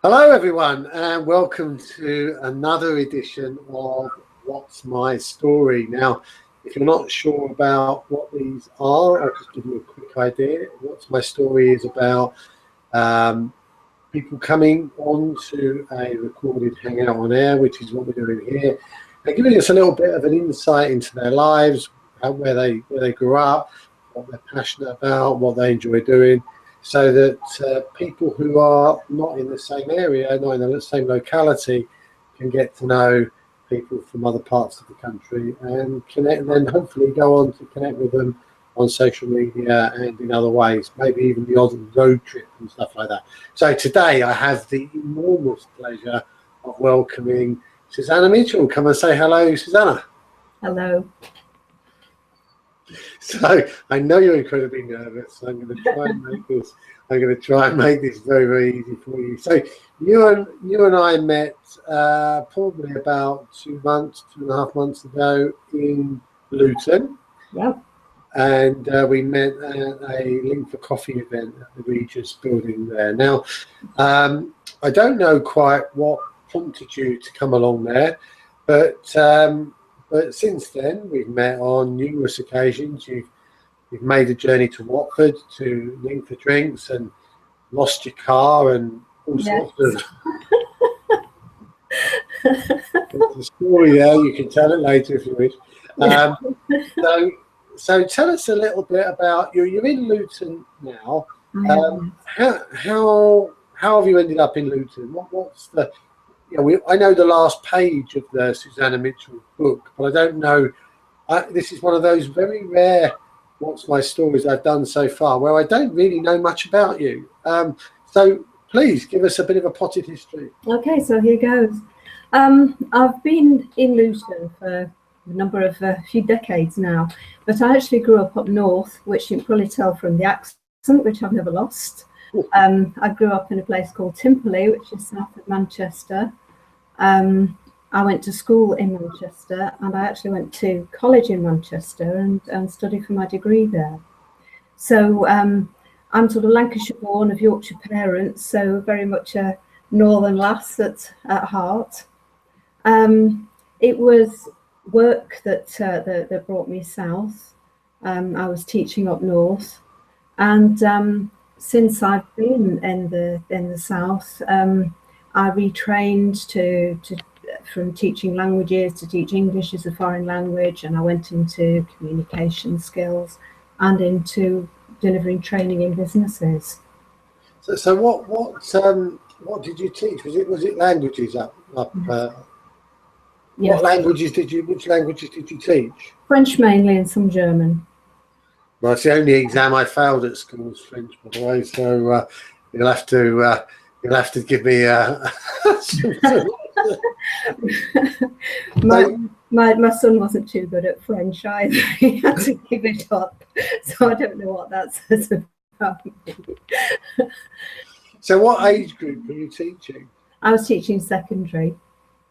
Hello everyone and welcome to another edition of What's My Story. Now, if you're not sure about what these are, I'll just give you a quick idea. What's My Story is about people coming on to a recorded hangout on air, which is what we're doing here, and giving us a little bit of an insight into their lives, where they grew up, what they're passionate about, what they enjoy doing, so that people who are not in the same area, not in the same locality, can get to know people from other parts of the country and connect, and then hopefully go on to connect with them on social media and in other ways, maybe even the odd road trip and stuff like that. So today I have the enormous pleasure of welcoming Susannah Mitchell. Come and say hello, Susannah. Hello. So I know you're incredibly nervous. So I'm going to try and make this. I'm going to try and make this very, very easy for you. So you and I met probably about 2.5 months ago in Luton. Yep. And we met at a Link for Coffee event at the Regis building there. Now, I don't know quite what prompted you to come along there, but since then we've met on numerous occasions. You've made a journey to Watford to Link for drinks and lost your car and all sorts of. There's a story there. You can tell it later if you wish. So tell us a little bit about you. You're in Luton now. How have you ended up in Luton? What's the I know the last page of the Susannah Mitchell book, but I don't know. This is one of those very rare What's My Stories I've done so far where I don't really know much about you. So please give us a bit of a potted history. Okay, so here goes. I've been in Luton for a few decades now, but I actually grew up north, which you can probably tell from the accent, which I've never lost. I grew up in a place called Timperley, which is south of Manchester. I went to school in Manchester, and I actually went to college in Manchester and studied for my degree there. So I'm sort of Lancashire born of Yorkshire parents, so very much a northern lass at heart. It was work that brought me south. I was teaching up north, and since I've been in the south, I retrained from teaching languages to teach English as a foreign language, and I went into communication skills and into delivering training in businesses. So what did you teach? Was it languages up? Yes. Which languages did you teach? French mainly, and some German. Well, it's the only exam I failed at school was French, by the way. So you'll have to give me my son wasn't too good at French either. He had to give it up, so I don't know what that says about me. So what age group were you teaching? I was teaching secondary.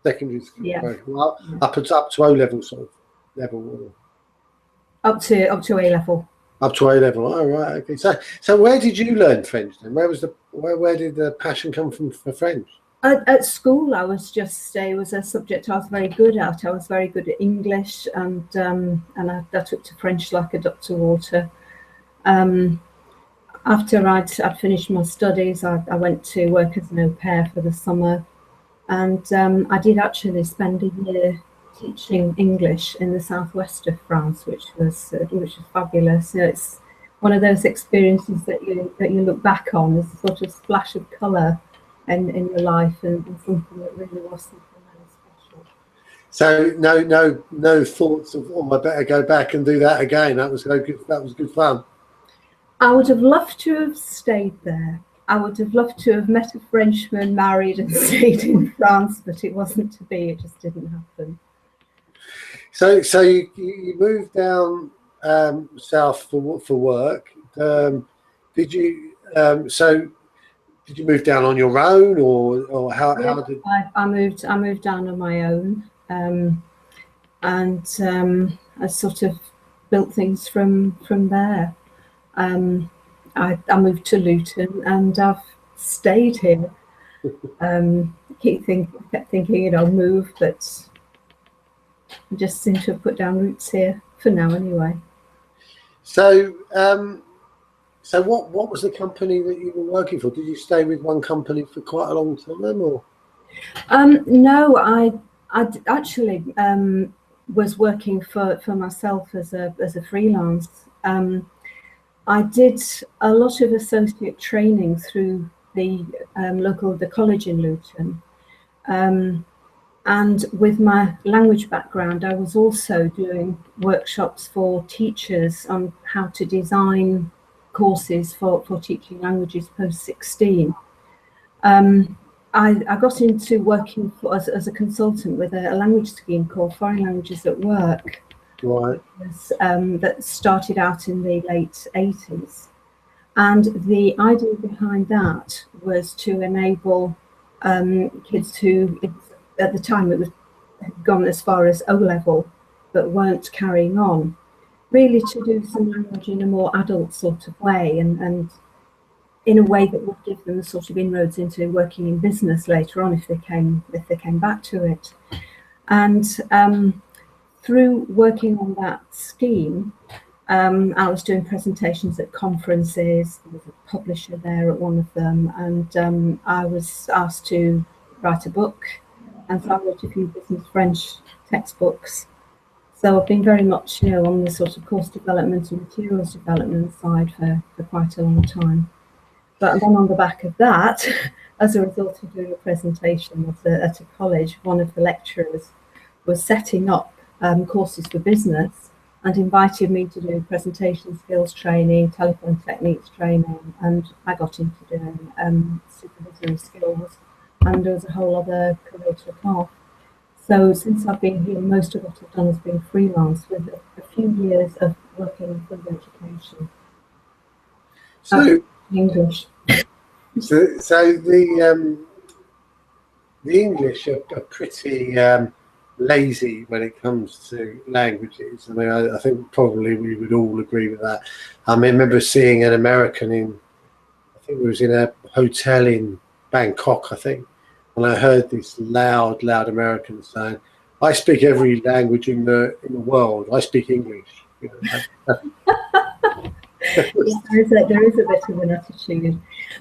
Secondary school. Yeah. Right. Well, up to O level sort of level. Up to A level. Up to A level. Oh, right. Okay. So where did you learn French then? Where did the passion come from for French? At school, it was a subject I was very good at. I was very good at English, and I took to French like a duck to water. After I'd finished my studies, I went to work as an au pair for the summer, and I did actually spend a year teaching English in the southwest of France, which was fabulous. It's one of those experiences that you look back on as a sort of splash of colour in your life, and something that really was something very special. So no thoughts of I better go back and do that again. That was good. That was good fun. I would have loved to have stayed there. I would have loved to have met a Frenchman, married and stayed in France, but it wasn't to be. It just didn't happen. So you moved down south for work. Did you move down on your own, or how did? I moved down on my own, and I sort of built things from there. I moved to Luton, and I've stayed here Kept thinking, you know, move, but I just seem to have put down roots here for now, anyway. So, so what was the company that you were working for? Did you stay with one company for quite a long time, or? No, I actually was working for myself as a freelance. I did a lot of associate training through the the college in Luton. And with my language background, I was also doing workshops for teachers on how to design courses for teaching languages post-16. I got into working as a consultant with a language scheme called Foreign Languages at Work. Right. That started out in the late 80s. And the idea behind that was to enable kids who, at the time, had gone as far as O-level, but weren't carrying on, really to do some language in a more adult sort of way, and in a way that would give them the sort of inroads into working in business later on if they came back to it. And through working on that scheme, I was doing presentations at conferences. There was a publisher there at one of them, and I was asked to write a book, and so I wrote a few business French textbooks. So I've been very much, you know, on the sort of course development and materials development side for quite a long time. But then on the back of that, as a result of doing a presentation at a college, one of the lecturers was setting up courses for business and invited me to do presentation skills training, telephone techniques training, and I got into doing supervisory skills, and there was a whole other career to look off. So since I've been here, most of what I've done has been freelance with a few years of working in further education. So English. So the English are pretty lazy when it comes to languages. I mean, I think probably we would all agree with that. I mean, I remember seeing an American I think it was in a hotel in Bangkok, I think, and I heard this loud American saying, "I speak every language in the world. I speak English." You know, there is a bit of an attitude,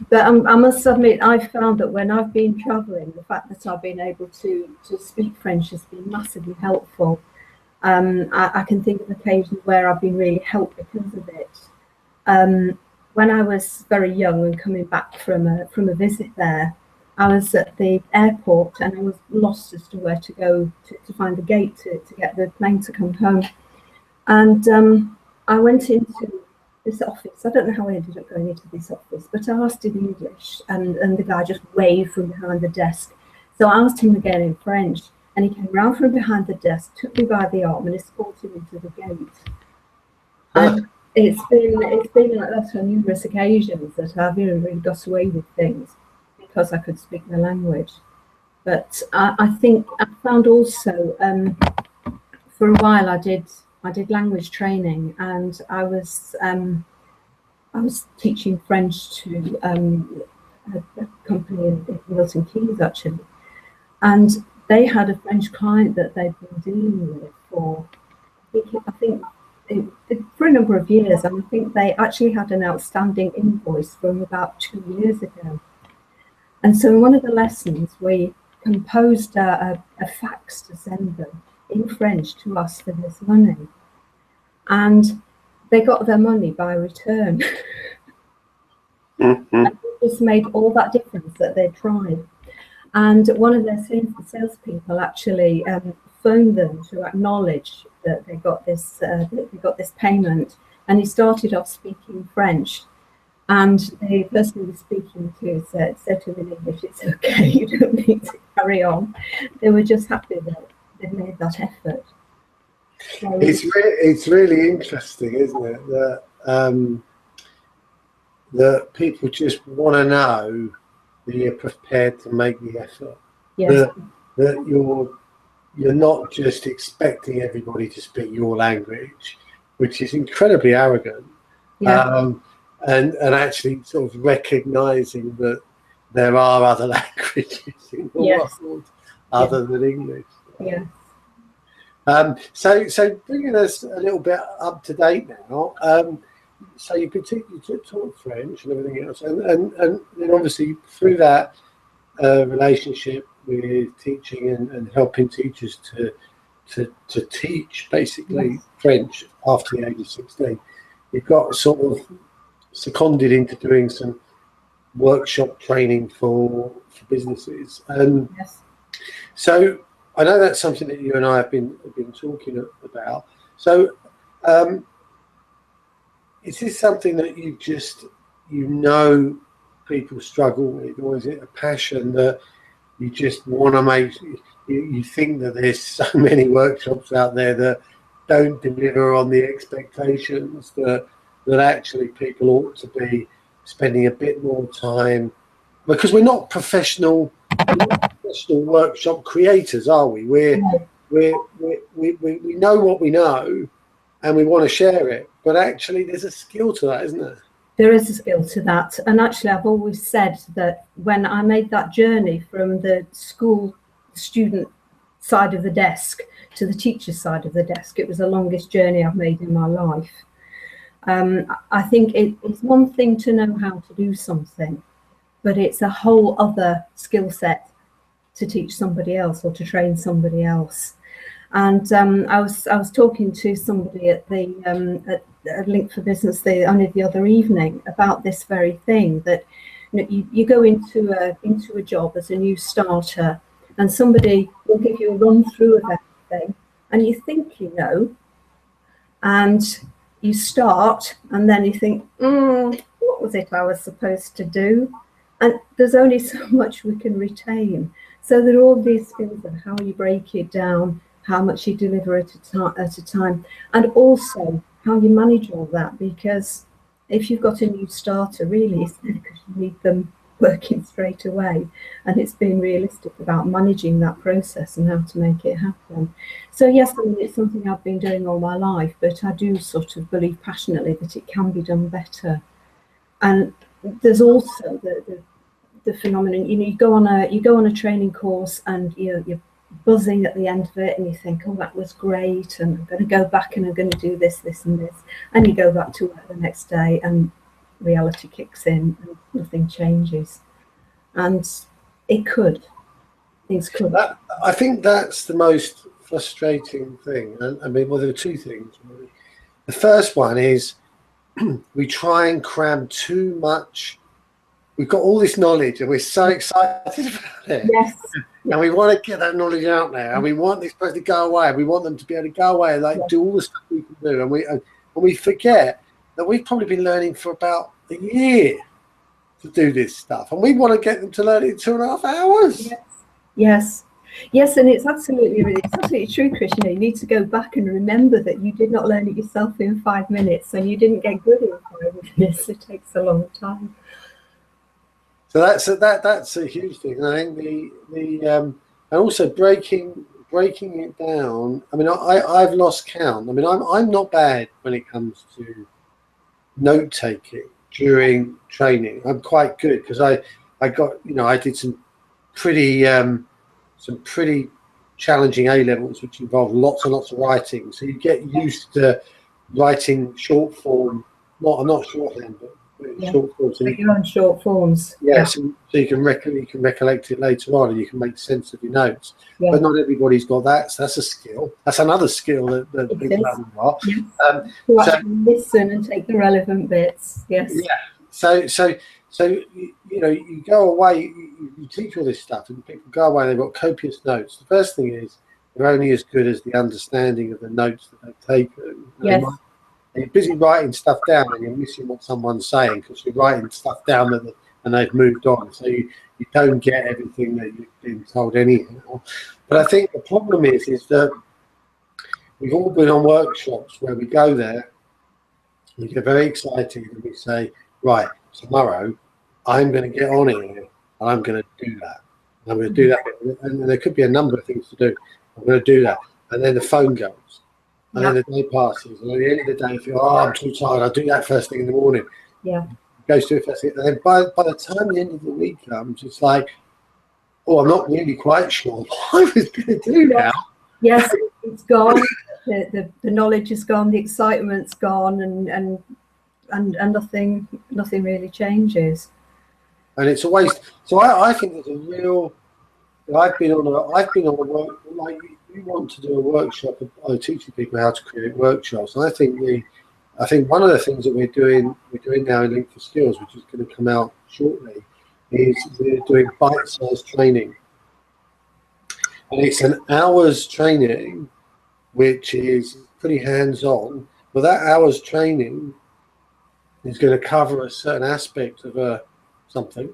but I must admit, I've found that when I've been travelling, the fact that I've been able to speak French has been massively helpful. I can think of occasions where I've been really helped because of it. When I was very young and coming back from a visit there, I was at the airport and I was lost as to where to go to find the gate to get the plane to come home, and I went into this office. I don't know how I ended up going into this office, but I asked in English, and the guy just waved from behind the desk. So I asked him again in French, and he came round from behind the desk, took me by the arm, and escorted me to the gate. And it's been like that on numerous occasions that I've really got away with things because I could speak the language. But I think I found also for a while I did language training, and I was teaching French to a company in Milton Keynes actually, and they had a French client that they'd been dealing with for I think for a number of years, and I think they actually had an outstanding invoice from about 2 years ago. And so in one of the lessons, we composed a fax to send them in French to us for this money, and they got their money by return. Mm-hmm. And it just made all that difference that they tried. And one of their salespeople actually phoned them to acknowledge that they got this payment, and he started off speaking French. And the person he was speaking to said to him in English, "It's okay, you don't need to carry on." They were just happy that they made that effort. So, it's really interesting, isn't it, that people just want to know that you're prepared to make the effort. yes. That you're not just expecting everybody to speak your language, which is incredibly arrogant. Yeah. And actually sort of recognizing that there are other languages in the Yes. world other than English. Yeah. So bringing us a little bit up to date now. So you taught French and everything else, and then obviously through that relationship with teaching and helping teachers to teach basically French after the age of 16, you've got sort of seconded into doing some workshop training for businesses. Yes. So I know that's something that you and I have been talking about. So is this something that you know people struggle with, or is it a passion that you just want to make? You think that there's so many workshops out there that don't deliver on the expectations that actually people ought to be spending a bit more time, because we're not professional workshop creators, are we? We know what we know and we want to share it, but actually there's a skill to that, isn't there? There is a skill to that. And actually, I've always said that when I made that journey from the school student side of the desk to the teacher side of the desk, it was the longest journey I've made in my life. I think it's one thing to know how to do something, but it's a whole other skill set to teach somebody else or to train somebody else. And I was talking to somebody at the at Link for Business only the other evening about this very thing, that you go into a job as a new starter, and somebody will give you a run through of everything, and you think you know, and you start, and then you think, what was it I was supposed to do? And there's only so much we can retain. So there are all these skills of how you break it down, how much you deliver at a time, and also how you manage all that. Because if you've got a new starter, really, it's because you need them working straight away, and it's being realistic about managing that process and how to make it happen. So yes, I mean, it's something I've been doing all my life, but I do sort of believe passionately that it can be done better. And there's also the phenomenon, you go on a training course and you're buzzing at the end of it, and you think, oh, that was great, and I'm going to go back and I'm going to do this and this, and you go back to work the next day and reality kicks in and nothing changes. And things could. I think that's the most frustrating thing. And I mean, well, there are two things really. The first one is we try and cram too much. We've got all this knowledge and we're so excited about it. Yes. And we want to get that knowledge out there, and we want this person to go away. We want them to be able to go away and do all the stuff we can do. And we forget that we've probably been learning for about a year to do this stuff, and we want to get them to learn it in 2.5 hours. Yes, and it's absolutely true, Chris. You need to go back and remember that you did not learn it yourself in 5 minutes, and you didn't get good in 5 minutes. It takes a long time. So that's a huge thing. And I think and also breaking it down. I mean, I've lost count. I mean, I'm not bad when it comes to note taking during training. I'm quite good because I did some pretty challenging A levels, which involved lots and lots of writing. So you get used to writing short form. I'm not shorthand, but short forms. So you're on short forms. So you can recollect it later on, and you can make sense of your notes. Yeah. But not everybody's got that. So that's a skill. That's another skill that people haven't got. Yes. Listen and take the relevant bits. Yes. Yeah. So you go away, you teach all this stuff, and people go away and they've got copious notes. The first thing is they're only as good as the understanding of the notes that they've taken. Yes. You're busy writing stuff down and you're missing what someone's saying because you're writing stuff down and they've moved on. So you don't get everything that you've been told anyhow. But I think the problem is that we've all been on workshops where we go there, we get very excited and we say, right, tomorrow I'm going to get on here and I'm going to do that. I'm going to do that. And there could be a number of things to do. I'm going to do that. And then the phone goes. And then the day passes, and at the end of the day, you feel, I'm too tired. I'll do that first thing in the morning. Yeah. Goes to it first thing. And then by the time the end of the week comes, it's like, oh, I'm not really quite sure what I was going to do now. Yes, it's gone. The knowledge is gone. The excitement's gone, and nothing really changes. And it's always so. I think there's a real. I've been on a work, like you want to do a workshop of teaching people how to create workshops. And I think one of the things that we're doing now in Link for Skills, which is going to come out shortly, is we're doing bite-sized training. And it's an hour's training, which is pretty hands-on. But that hour's training is going to cover a certain aspect of something,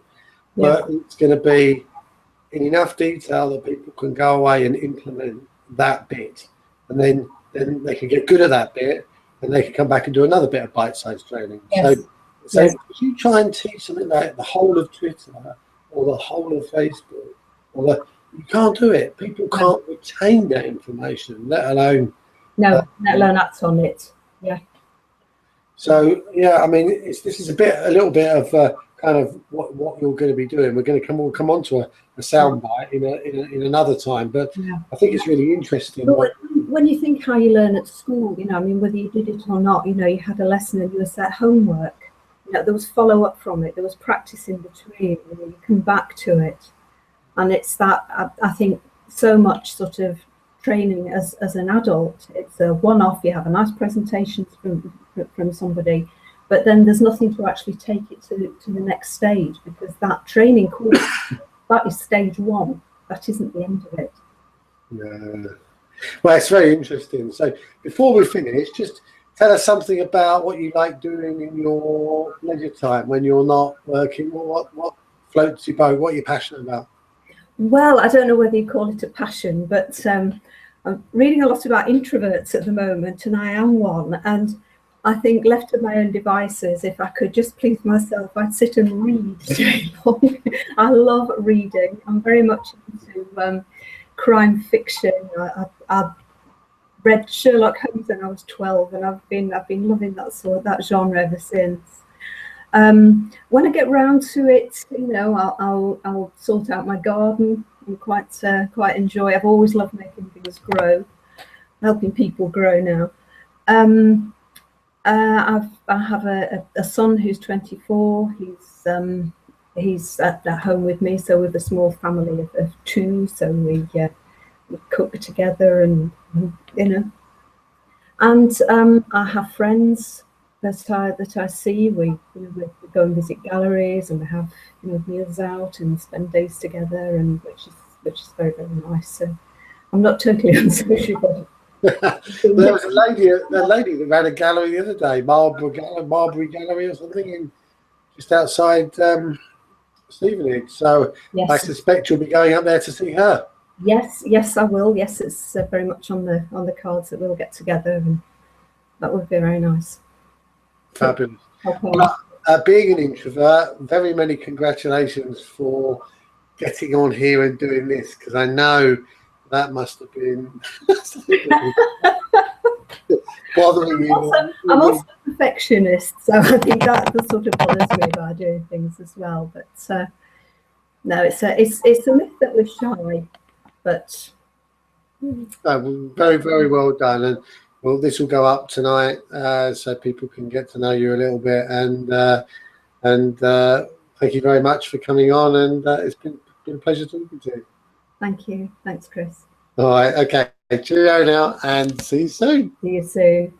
but it's going to be in enough detail that people can go away and implement that bit, and then they can get good at that bit, and they can come back and do another bit of bite-sized training. Yes. So if you try and teach something like the whole of Twitter or the whole of Facebook, you can't do it. People can't retain that information, let alone act on it. Yeah. So yeah, I mean, this is a little bit of kind of what you're going to be doing. We're going to come on to a soundbite in another time, but I think it's really interesting. But when you think how you learn at school, I mean, whether you did it or not, you had a lesson and you were set homework. There was follow up from it. There was practice in between. You come back to it, and it's that I think so much sort of training as an adult. It's a one-off. You have a nice presentation from somebody, but then there's nothing to actually take it to the next stage, because that training course, that is stage one. That isn't the end of it. Yeah. Well, it's very interesting. So before we finish, just tell us something about what you like doing in your leisure time when you're not working. What floats your boat? What you're passionate about? Well, I don't know whether you call it a passion, but I'm reading a lot about introverts at the moment, and I am one. And I think, left to my own devices, if I could just please myself, I'd sit and read day long. I love reading. I'm very much into crime fiction. I've read Sherlock Holmes when I was 12, and I've been loving that genre ever since. When I get round to it, I'll sort out my garden and quite enjoy. I've always loved making things grow, helping people grow now. I have a son who's 24. He's at home with me, so we're a small family of two. So we cook together, and and I have friends that I see. We go and visit galleries, and we have meals out and spend days together, and which is very, very nice. So I'm not totally unsociable. There was a lady that ran a gallery the other day, Marbury Gallery or something, just outside Stevenage. So yes. I suspect you'll be going up there to see her. Yes, I will. Yes, it's very much on the cards that we'll get together, and that would be very nice. Fabulous. Well, being an introvert, very many congratulations for getting on here and doing this, because I know that must have been bothering you. I'm also a perfectionist, so I think that sort of bothers me about doing things as well. But no, it's a myth that we're shy, but very, very well done. And well, this will go up tonight, so people can get to know you a little bit. And thank you very much for coming on. And it's been a pleasure talking to you. Thank you. Thanks, Chris. All right. Okay. Cheerio now, and see you soon. See you soon.